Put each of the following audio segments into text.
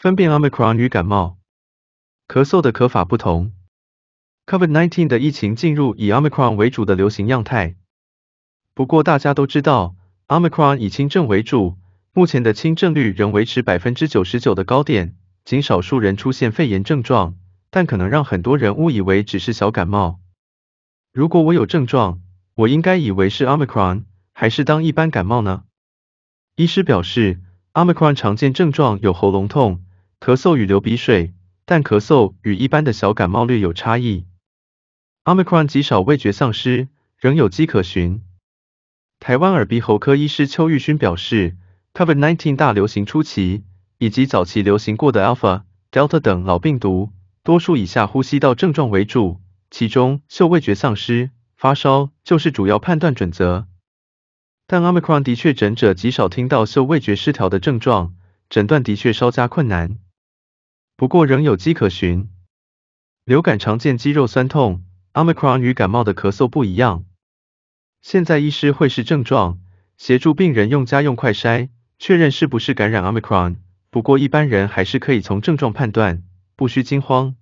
分辨 Omicron 与感冒。咳嗽的咳法不同。COVID-19 的疫情进入以 Omicron 为主的流行样态。不过大家都知道 ，Omicron 以轻症为主，目前的轻症率仍维持99%的高点，仅少数人出现肺炎症状，但可能让很多人误以为只是小感冒。如果我有症状，我应该以为是 Omicron， 还是当一般感冒呢？医师表示 ，Omicron 常见症状有喉咙痛、咳嗽与流鼻水，但咳嗽与一般的小感冒略有差异。Omicron 极少味觉丧失，仍有迹可循。台湾耳鼻喉科医师邱玉勋表示 ，COVID-19 大流行初期，以及早期流行过的 Alpha、Delta 等老病毒，多数以下呼吸道症状为主，其中嗅味觉丧失、发烧就是主要判断准则。但 Omicron 的确诊者极少听到嗅味觉失调的症状，诊断的确稍加困难。不过仍有迹可循。流感常见肌肉酸痛 ，Omicron 与感冒的咳嗽不一样。现在医师会视症状，协助病人用家用快筛，确认是不是感染 Omicron。不过一般人还是可以从症状判断，不需惊慌。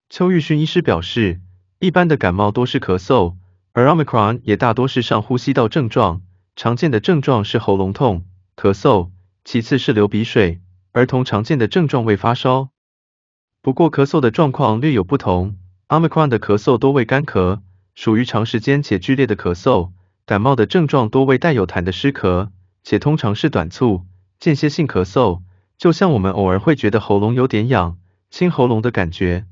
邱玉勋医师表示，一般的感冒多是咳嗽，而 Omicron 也大多是上呼吸道症状，常见的症状是喉咙痛、咳嗽，其次是流鼻水，儿童常见的症状为发烧。不过咳嗽的状况略有不同 ，Omicron 的咳嗽多为干咳，属于长时间且剧烈的咳嗽，感冒的症状多为带有痰的湿咳，且通常是短促、间歇性咳嗽，就像我们偶尔会觉得喉咙有点痒、清喉咙的感觉。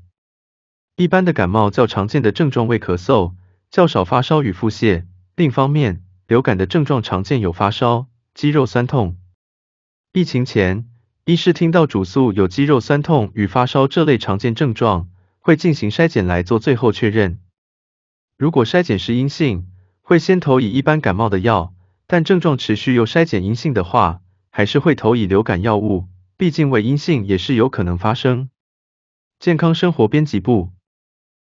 一般的感冒较常见的症状为咳嗽，较少发烧与腹泻。另一方面，流感的症状常见有发烧、肌肉酸痛。疫情前，医师听到主诉有肌肉酸痛与发烧这类常见症状，会进行筛检来做最后确认。如果筛检是阴性，会先投以一般感冒的药，但症状持续又筛检阴性的话，还是会投以流感药物，毕竟为阴性也是有可能发生。健康生活编辑部